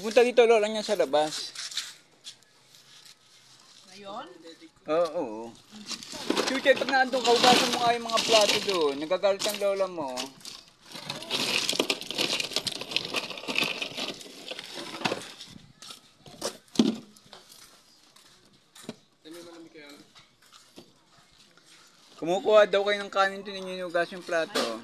Pupunta dito lola niya sa labas. Ngayon? Oo. Chuchay, pag naandun ka, hugasan mo nga yung mga plato doon. Nagagalit ang lola mo. Kumukuha daw kayo ng kanin doon, inyunugas yung plato.